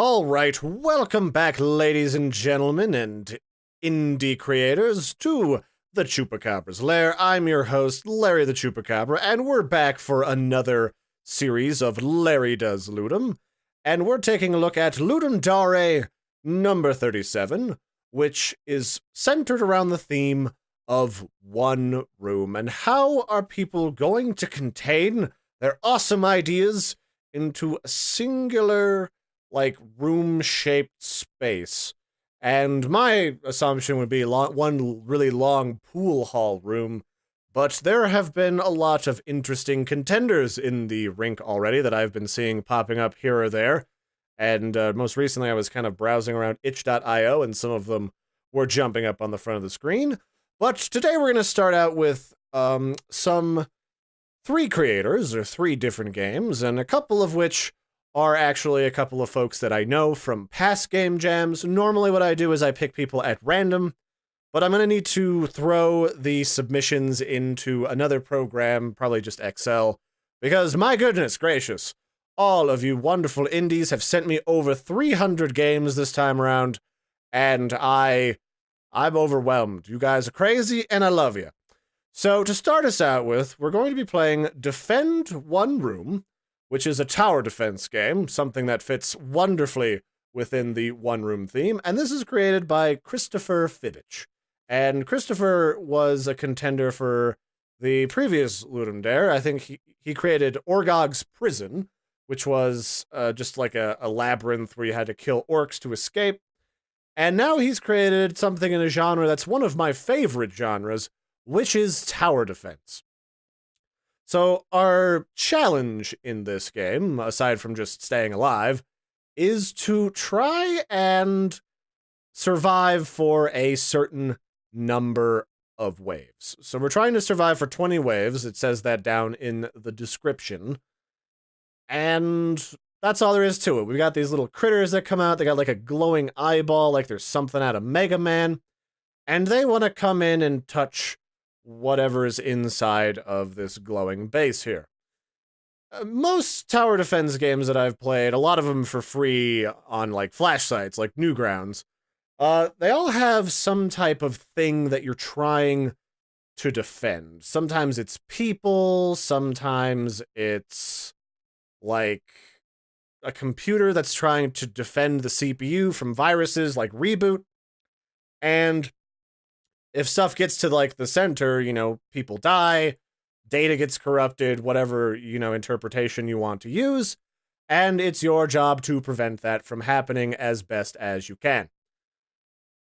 All right, welcome back, ladies and gentlemen, and indie creators, to the Chupacabra's Lair. I'm your host, Larry the Chupacabra, and we're back for another series of Larry Does Ludum, and we're taking a look at Ludum Dare number 37, which is centered around the theme of one room, and how are people going to contain their awesome ideas into a singular room-shaped space. And my assumption would be one really long pool hall room, but there have been a lot of interesting contenders in the rink already that I've been seeing popping up here or there. And most recently I was kind of browsing around itch.io, and some of them were jumping up on the front of the screen. But today we're going to start out with some three creators, or three different games, and a couple of which are actually a couple of folks that I know from past game jams. Normally what I do is I pick people at random, but I'm going to need to throw the submissions into another program, probably just Excel, because my goodness gracious, all of you wonderful indies have sent me over 300 games this time around, and I'm overwhelmed. You guys are crazy, and I love you. So to start us out with, we're going to be playing Defend One Room, which is a tower defense game, something that fits wonderfully within the one-room theme, and this is created by Christopher Fibbich. And Christopher was a contender for the previous Ludum Dare. I think he created Orgog's Prison, which was just like a labyrinth where you had to kill orcs to escape. And now he's created something in a genre that's one of my favorite genres, which is tower defense. So our challenge in this game, aside from just staying alive, is to try and survive for a certain number of waves. So we're trying to survive for 20 waves. It says that down in the description. And that's all there is to it. We got these little critters that come out. They got like a glowing eyeball, like there's something out of Mega Man. And they want to come in and touch whatever's inside of this glowing base here. Most tower defense games that I've played, a lot of them for free on like flash sites like Newgrounds, they all have some type of thing that you're trying to defend. Sometimes it's people, sometimes it's like a computer that's trying to defend the CPU from viruses like Reboot. And if stuff gets to like the center, people die, data gets corrupted, whatever, interpretation you want to use, and it's your job to prevent that from happening as best as you can.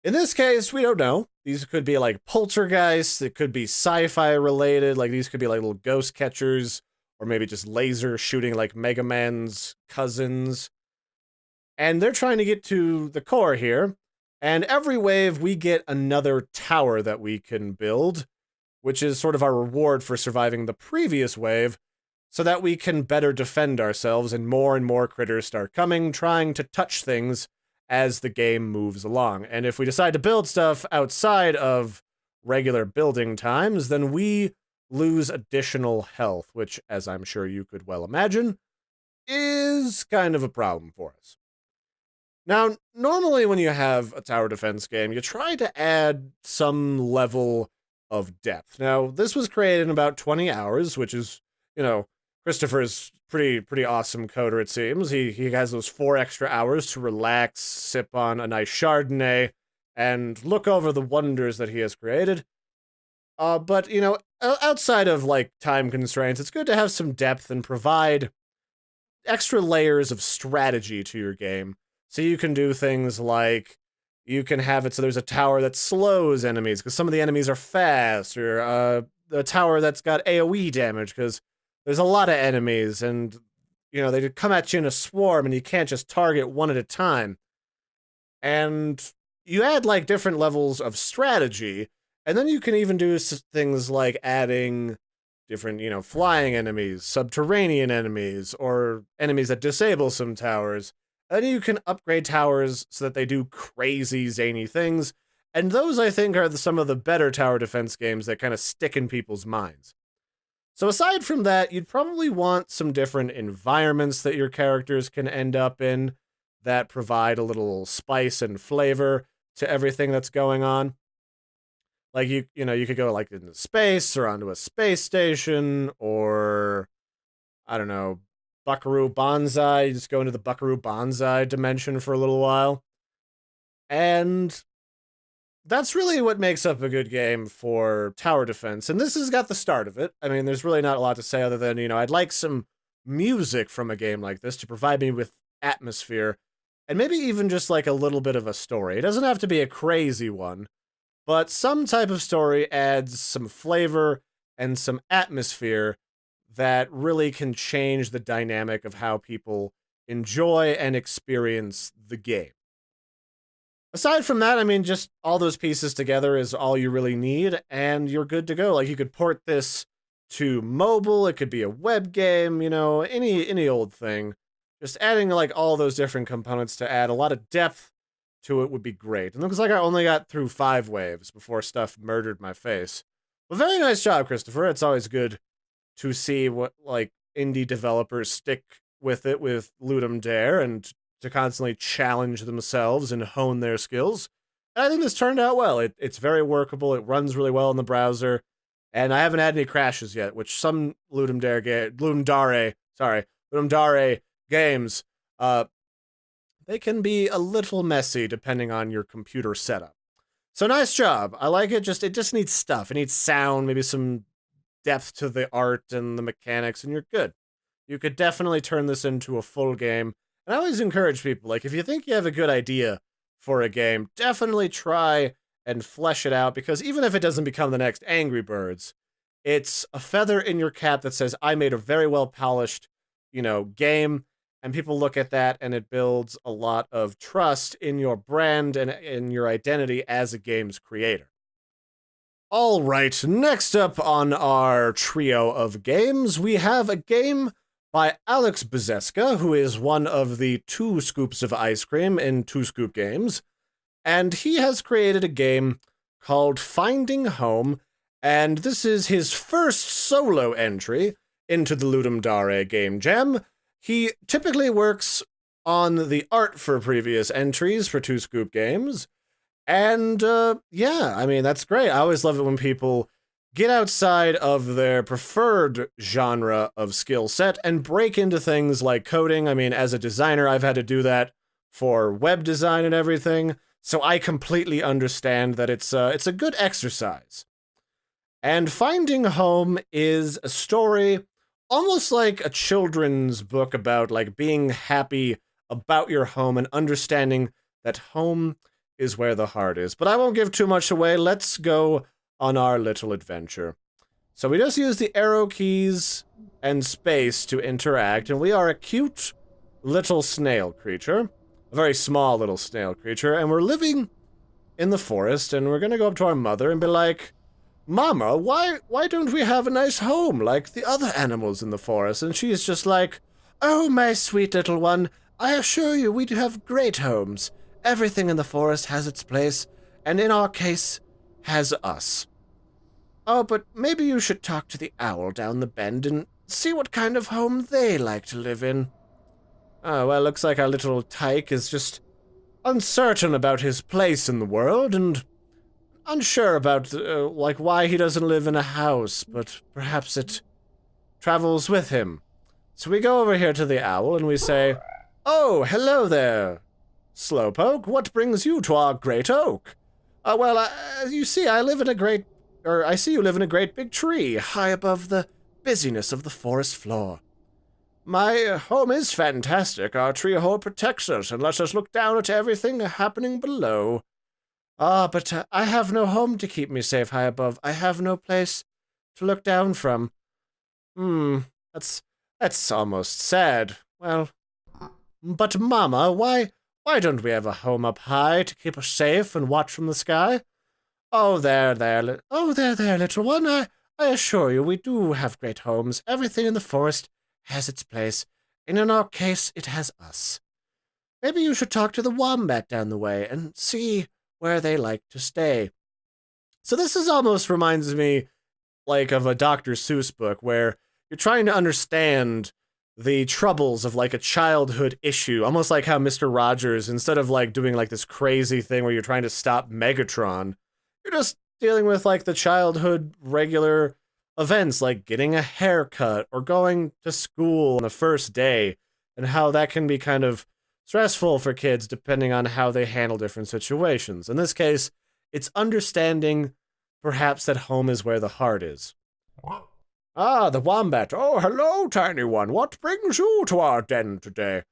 In this case, we don't know. These could be like poltergeists, it could be sci-fi related, like these could be like little ghost catchers, or maybe just laser shooting like Mega Man's cousins. And they're trying to get to the core here. And every wave, we get another tower that we can build, which is sort of our reward for surviving the previous wave, so that we can better defend ourselves and more critters start coming, trying to touch things as the game moves along. And if we decide to build stuff outside of regular building times, then we lose additional health, which, as I'm sure you could well imagine, is kind of a problem for us. Now, normally when you have a tower defense game, you try to add some level of depth. Now, this was created in about 20 hours, which is, Christopher's pretty awesome coder, it seems. He has those 4 extra hours to relax, sip on a nice Chardonnay, and look over the wonders that he has created. But, outside of, time constraints, it's good to have some depth and provide extra layers of strategy to your game. So you can do things like, you can have it so there's a tower that slows enemies, because some of the enemies are fast, or a tower that's got AoE damage, because there's a lot of enemies, and, they come at you in a swarm, and you can't just target one at a time. And you add, different levels of strategy, and then you can even do things like adding different, flying enemies, subterranean enemies, or enemies that disable some towers. And you can upgrade towers so that they do crazy, zany things. And those, I think, are some of the better tower defense games that kind of stick in people's minds. So aside from that, you'd probably want some different environments that your characters can end up in. that provide a little spice and flavor to everything that's going on. Like you could go like into space or onto a space station, or I don't know, Buckaroo Banzai. You just go into the Buckaroo Banzai dimension for a little while. And that's really what makes up a good game for tower defense. And this has got the start of it. I mean, there's really not a lot to say other than, I'd like some music from a game like this to provide me with atmosphere and maybe even just like a little bit of a story. It doesn't have to be a crazy one, but some type of story adds some flavor and some atmosphere that really can change the dynamic of how people enjoy and experience the game. Aside from that, I mean, just all those pieces together is all you really need, and you're good to go. Like, you could port this to mobile, it could be a web game, any old thing. Just adding, like, all those different components to add a lot of depth to it would be great. And it looks like I only got through 5 waves before stuff murdered my face. But very nice job, Christopher. It's always good to see what, like, indie developers stick with it with Ludum Dare and to constantly challenge themselves and hone their skills. And I think this turned out well. It's very workable. It runs really well in the browser, and I haven't had any crashes yet, which some Ludum Dare games, they can be a little messy depending on your computer setup. So nice job. I like it. It just needs stuff. It needs sound, maybe some depth to the art and the mechanics, and you're good. You could definitely turn this into a full game. And I always encourage people, like, if you think you have a good idea for a game, definitely try and flesh it out, because even if it doesn't become the next Angry Birds, it's a feather in your cap that says, I made a very well polished, game, and people look at that and it builds a lot of trust in your brand and in your identity as a game's creator. All right, next up on our trio of games, we have a game by Alex Bezeska, who is one of the 2 scoops of ice cream in 2 Scoop Games, and he has created a game called Finding Home, and this is his first solo entry into the Ludum Dare Game Jam. He typically works on the art for previous entries for 2 Scoop Games, and I mean, that's great. I always love it when people get outside of their preferred genre of skill set and break into things like coding. I mean, as a designer, I've had to do that for web design and everything, so I completely understand that it's a good exercise. And Finding Home is a story almost like a children's book about, like, being happy about your home and understanding that home is where the heart is. But I won't give too much away. Let's go on our little adventure. So we just use the arrow keys and space to interact, and we are a cute little snail creature, a very small little snail creature, and we're living in the forest, and we're gonna go up to our mother and be like, Mama, why don't we have a nice home like the other animals in the forest? And she's just like, oh, my sweet little one, I assure you we do have great homes. Everything in the forest has its place, and in our case, has us. Oh, but maybe you should talk to the owl down the bend and see what kind of home they like to live in. Oh, well, looks like our little tyke is just uncertain about his place in the world and unsure about, why he doesn't live in a house, but perhaps it travels with him. So we go over here to the owl and we say, oh, hello there, Slowpoke. What brings you to our great oak? You see, I see you live in a great big tree, high above the busyness of the forest floor. My home is fantastic. Our tree hole protects us and lets us look down at everything happening below. But I have no home to keep me safe high above. I have no place to look down from. That's almost sad. Well, but Mama, why don't we have a home up high to keep us safe and watch from the sky? Oh, there, little one. I assure you, we do have great homes. Everything in the forest has its place, and in our case, it has us. Maybe you should talk to the wombat down the way and see where they like to stay. So this almost reminds me, like, of a Dr. Seuss book where you're trying to understand the troubles of like a childhood issue, almost like how Mr. Rogers, instead of like doing like this crazy thing where you're trying to stop Megatron, you're just dealing with like the childhood regular events like getting a haircut or going to school on the first day, and how that can be kind of stressful for kids depending on how they handle different situations. In this case, it's understanding perhaps that home is where the heart is. Ah, the wombat. Oh, hello, tiny one. What brings you to our den today?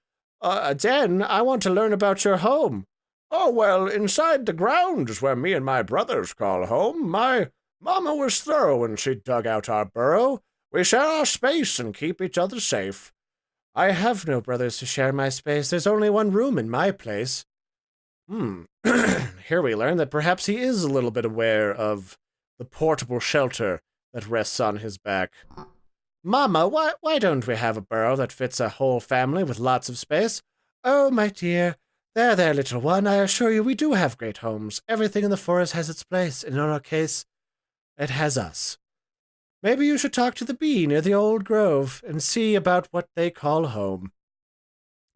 A den? I want to learn about your home. Oh, well, inside the ground is where me and my brothers call home. My mama was thorough when she dug out our burrow. We share our space and keep each other safe. I have no brothers to share my space. There's only one room in my place. Here we learn that perhaps he is a little bit aware of the portable shelter that rests on his back. Mama, why don't we have a burrow that fits a whole family with lots of space? Oh, my dear. There, little one. I assure you we do have great homes. Everything in the forest has its place, and in our case, it has us. Maybe you should talk to the bee near the old grove and see about what they call home.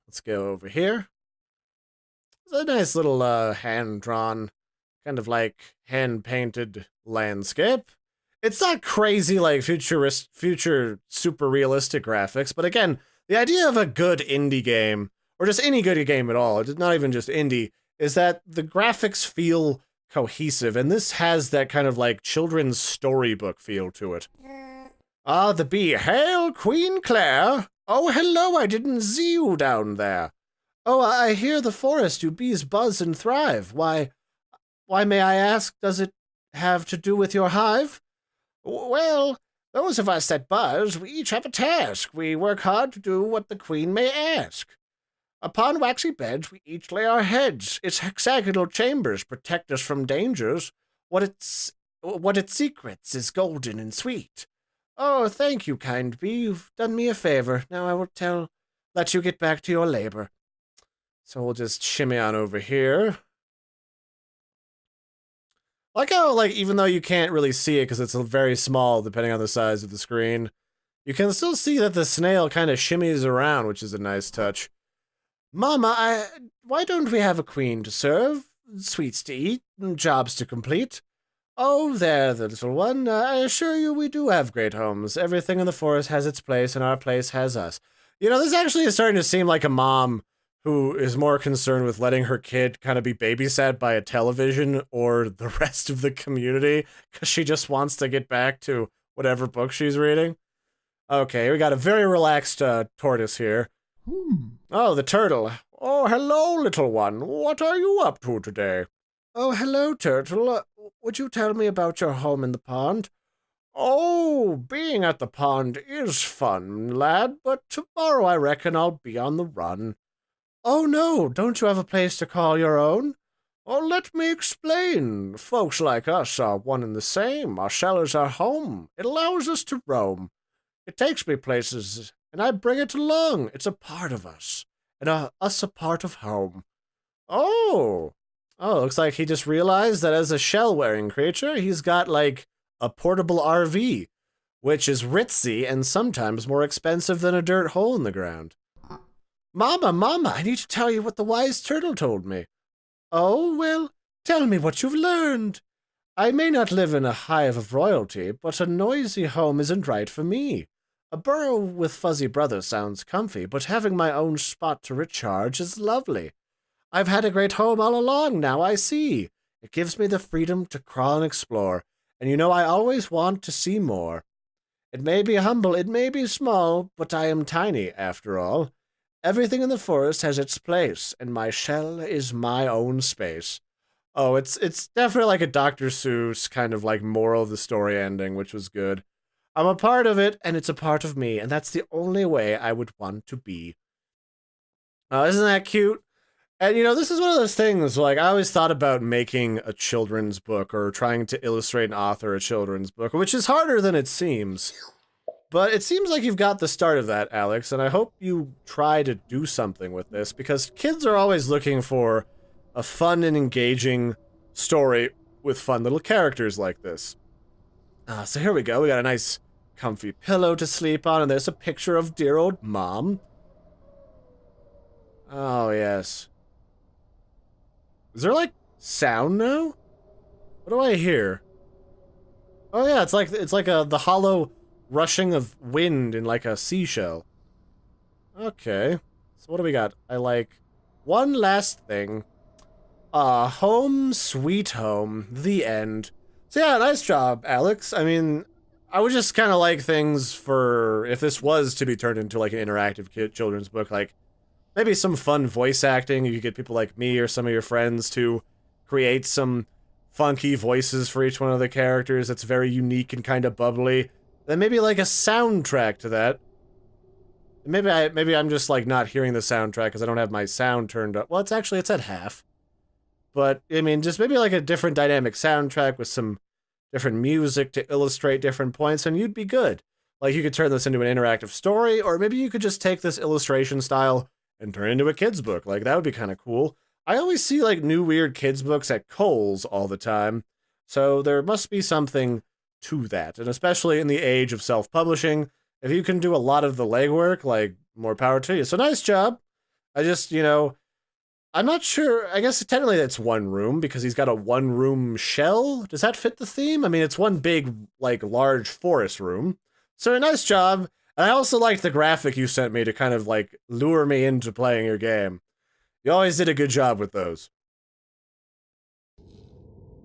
Let's go over here. It's a nice little hand-drawn, kind of like hand-painted landscape. It's not crazy like future super realistic graphics, but again, the idea of a good indie game, or just any good game at all, it's not even just indie, is that the graphics feel cohesive, and this has that kind of like children's storybook feel to it. Ah, the bee. Hail, Queen Claire! Oh, hello, I didn't see you down there. Oh, I hear the forest you bees buzz and thrive. Why, may I ask, does it have to do with your hive? Well, those of us that buzz, we each have a task. We work hard to do what the queen may ask. Upon waxy beds, we each lay our heads. Its hexagonal chambers protect us from dangers. What it secrets is golden and sweet. Oh, thank you, kind bee. You've done me a favor. Now I will let you get back to your labor. So we'll just shimmy on over here. Like how, like, even though you can't really see it because it's very small depending on the size of the screen, you can still see that the snail kind of shimmies around, which is a nice touch. Mama, why don't we have a queen to serve, sweets to eat, and jobs to complete? Oh, there, the little one. I assure you we do have great homes. Everything in the forest has its place, and our place has us. You know, this actually is starting to seem like a mom who is more concerned with letting her kid kind of be babysat by a television or the rest of the community because she just wants to get back to whatever book she's reading. Okay, we got a very relaxed tortoise here. Oh, the turtle. Oh, hello, little one. What are you up to today? Oh, hello, turtle. Would you tell me about your home in the pond? Oh, being at the pond is fun, lad, but tomorrow I reckon I'll be on the run. Oh, no, don't you have a place to call your own? Oh, let me explain. Folks like us are one and the same. Our shell is our home. It allows us to roam. It takes me places, and I bring it along. It's a part of us, and us a part of home. Oh, looks like he just realized that as a shell-wearing creature, he's got, like, a portable RV, which is ritzy and sometimes more expensive than a dirt hole in the ground. Mama, I need to tell you what the wise turtle told me. Oh, well, tell me what you've learned. I may not live in a hive of royalty, but a noisy home isn't right for me. A burrow with fuzzy brothers sounds comfy, but having my own spot to recharge is lovely. I've had a great home all along, now I see. It gives me the freedom to crawl and explore, and you know I always want to see more. It may be humble, it may be small, but I am tiny, after all. Everything in the forest has its place, and my shell is my own space. Oh, it's definitely like a Dr. Seuss kind of like moral of the story ending, which was good. I'm a part of it, and it's a part of me, and that's the only way I would want to be. Isn't that cute? And, you know, this is one of those things, like, I always thought about making a children's book or trying to illustrate and author a children's book, which is harder than it seems. But it seems like you've got the start of that, Alex, and I hope you try to do something with this, because kids are always looking for a fun and engaging story with fun little characters like this. So here we go. We got a nice comfy pillow to sleep on, and there's a picture of dear old Mom. Oh, yes. Is there, like, sound now? What do I hear? Oh, yeah, it's like the hollow rushing of wind in, like, a seashell. Okay. So what do we got? I like one last thing. Home sweet home. The end. So yeah, nice job, Alex. I mean, I would just kind of like things for, if this was to be turned into like an interactive children's book, like maybe some fun voice acting. You could get people like me or some of your friends to create some funky voices for each one of the characters that's very unique and kind of bubbly. Then maybe like a soundtrack to that. Maybe I'm just like not hearing the soundtrack because I don't have my sound turned up. Well, it's at half. But I mean, just maybe like a different dynamic soundtrack with some different music to illustrate different points, and you'd be good. Like you could turn this into an interactive story, or maybe you could just take this illustration style and turn it into a kid's book. Like that would be kind of cool. I always see like new weird kids books at Kohl's all the time, so there must be something to that. And especially in the age of self-publishing, if you can do a lot of the legwork, like, more power to you. So nice job. I just, I'm not sure. I guess technically that's one room because he's got a one-room shell. Does that fit the theme? I mean, it's one big, like, large forest room. So nice job. And I also liked the graphic you sent me to kind of, like, lure me into playing your game. You always did a good job with those.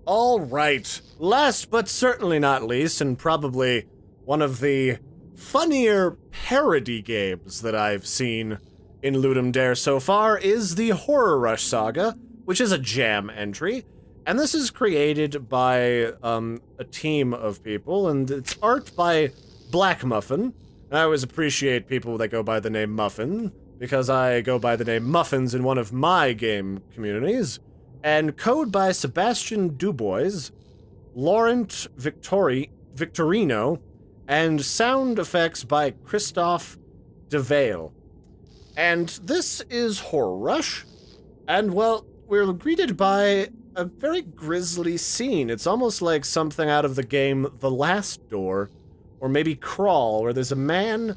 All right. Last but certainly not least, and probably one of the funnier parody games that I've seen in Ludum Dare so far is the Horror Rush Saga, which is a jam entry, and this is created by a team of people, and it's art by Black Muffin. And I always appreciate people that go by the name Muffin, because I go by the name Muffins in one of my game communities, and code by Sebastian Dubois, Laurent Victorino, and sound effects by Christophe DeVale. And this is Horror Rush, and well, we're greeted by a very grisly scene. It's almost like something out of the game The Last Door, or maybe Crawl, where there's a man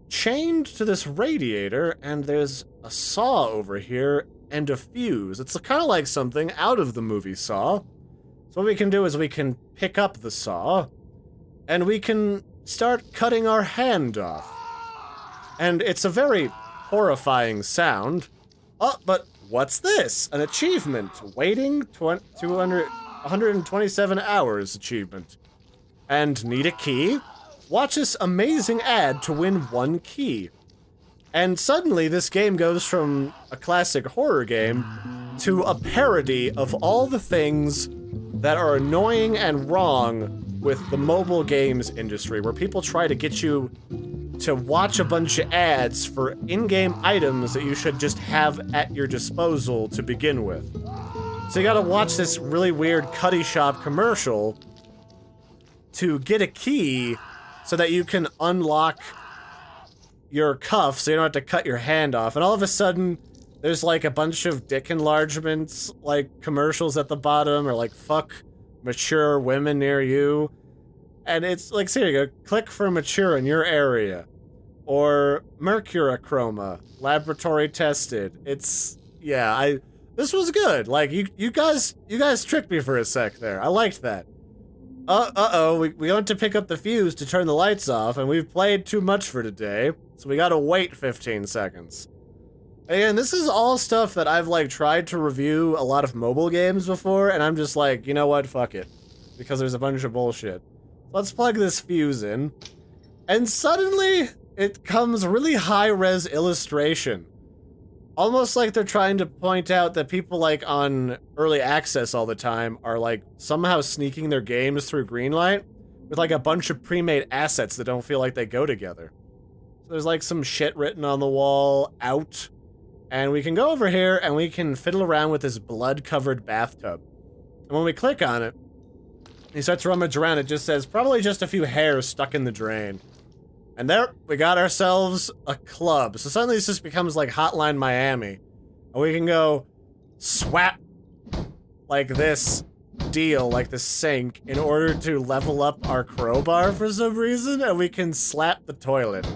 chained to this radiator, and there's a saw over here, and a fuse. It's kind of like something out of the movie Saw. So what we can do is we can pick up the saw, and we can start cutting our hand off. And it's a very horrifying sound. Oh, but what's this? An achievement. Waiting 127 hours achievement. And need a key? Watch this amazing ad to win one key. And suddenly this game goes from a classic horror game to a parody of all the things that are annoying and wrong with the mobile games industry, where people try to get you to watch a bunch of ads for in-game items that you should just have at your disposal to begin with. So you gotta watch this really weird Cutty Shop commercial to get a key so that you can unlock your cuff so you don't have to cut your hand off. And all of a sudden, there's like a bunch of dick enlargements, like commercials at the bottom, or like fuck mature women near you. And it's like, so you go, click for mature in your area. Or mercurochroma, laboratory tested. It's, yeah, this was good. Like, you guys tricked me for a sec there. I liked that. We went to pick up the fuse to turn the lights off, and we've played too much for today, so we gotta wait 15 seconds. Again, this is all stuff that I've, like, tried to review a lot of mobile games before, and I'm just like, you know what, fuck it. Because there's a bunch of bullshit. Let's plug this fuse in. And suddenly, it comes really high-res illustration. Almost like they're trying to point out that people, like, on early access all the time are, like, somehow sneaking their games through Greenlight with, like, a bunch of pre-made assets that don't feel like they go together. So there's, like, some shit written on the wall, out. And we can go over here and we can fiddle around with this blood-covered bathtub. And when we click on it, he starts to rummage around, it just says, probably just a few hairs stuck in the drain. And there, we got ourselves a club. So suddenly this just becomes like Hotline Miami. And we can go swap like this deal, like the sink, in order to level up our crowbar for some reason, and we can slap the toilet.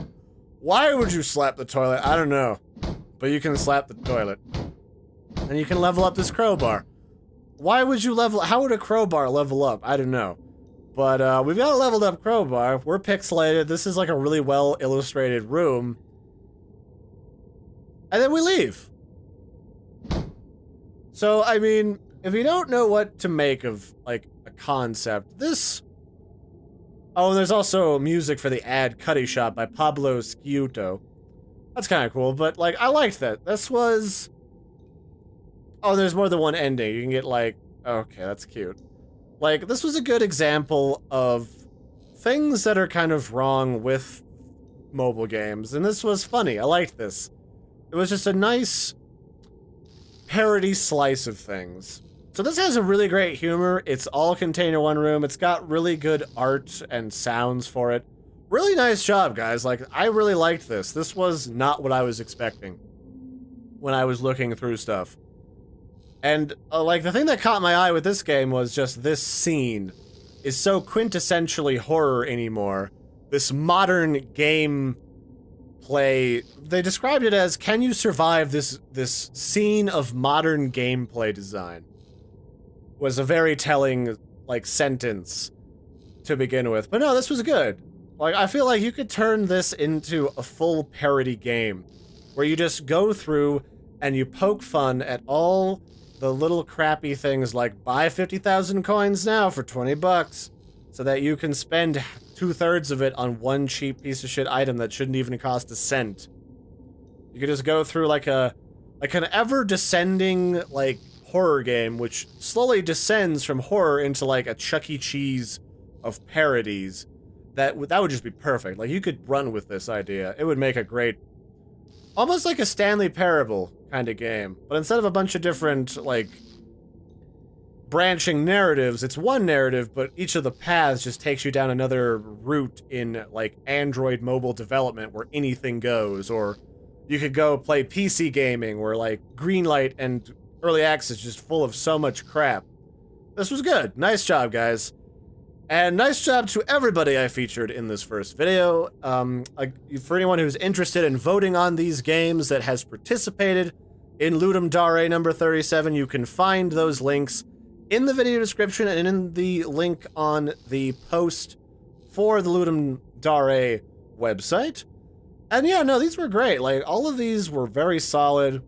Why would you slap the toilet? I don't know. But you can slap the toilet. And you can level up this crowbar. Why would you how would a crowbar level up? I don't know. But we've got a leveled up crowbar. We're pixelated. This is like a really well illustrated room. And then we leave. So, I mean, if you don't know what to make of, like, a concept, this... Oh, and there's also music for the ad Cutty Shop by Pablo Sciuto. That's kind of cool, but, like, I liked that. This was... Oh, there's more than one ending. You can get, like... Okay, that's cute. Like, this was a good example of things that are kind of wrong with mobile games, and this was funny. I liked this. It was just a nice parody slice of things. So this has a really great humor. It's all contained in one room. It's got really good art and sounds for it. Really nice job, guys. Like, I really liked this. This was not what I was expecting when I was looking through stuff. And, like, the thing that caught my eye with this game was just this scene is so quintessentially horror anymore. This modern game play, they described it as, can you survive this scene of modern gameplay design? Was a very telling, like, sentence to begin with. But no, this was good. Like, I feel like you could turn this into a full parody game where you just go through and you poke fun at all the little crappy things like buy 50,000 coins now for 20 bucks so that you can spend 2/3 of it on one cheap piece of shit item that shouldn't even cost a cent. You could just go through like an ever descending, like, horror game, which slowly descends from horror into like a Chuck E. Cheese of parodies. That would just be perfect. Like, you could run with this idea. It would make a great, almost like a Stanley Parable kind of game. But instead of a bunch of different, like, branching narratives, it's one narrative, but each of the paths just takes you down another route in, like, Android mobile development where anything goes. Or you could go play PC gaming where, like, Greenlight and Early Access is just full of so much crap. This was good. Nice job, guys. And nice job to everybody I featured in this first video. For anyone who's interested in voting on these games that has participated in Ludum Dare number 37, you can find those links in the video description and in the link on the post for the Ludum Dare website. And yeah, no, these were great. Like, all of these were very solid.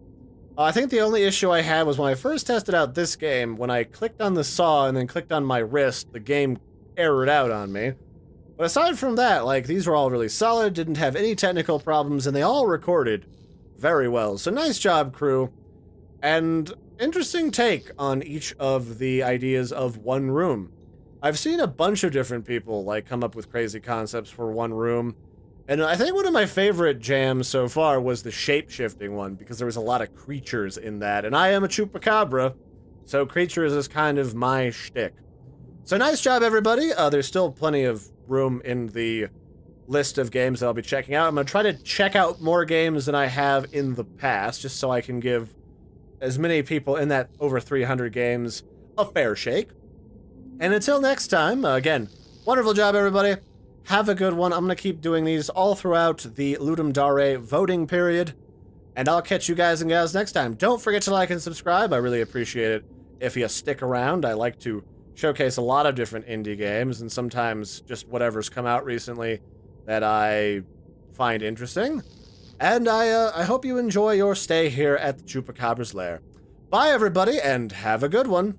I think the only issue I had was when I first tested out this game, when I clicked on the saw and then clicked on my wrist, the game errored out on me. But aside from that, like, these were all really solid, didn't have any technical problems, and they all recorded very well. So nice job, crew. And interesting take on each of the ideas of one room. I've seen a bunch of different people, like, come up with crazy concepts for one room. And I think one of my favorite jams so far was the shape-shifting one, because there was a lot of creatures in that. And I am a Chupacabra, so creatures is kind of my shtick. So nice job, everybody. There's still plenty of room in the list of games that I'll be checking out. I'm going to try to check out more games than I have in the past, just so I can give as many people in that over 300 games a fair shake. And until next time, again, wonderful job, everybody. Have a good one. I'm going to keep doing these all throughout the Ludum Dare voting period. And I'll catch you guys and gals next time. Don't forget to like and subscribe. I really appreciate it if you stick around. I like to showcase a lot of different indie games, and sometimes just whatever's come out recently that I find interesting. And I hope you enjoy your stay here at the Chupacabra's lair. Bye, everybody, and have a good one.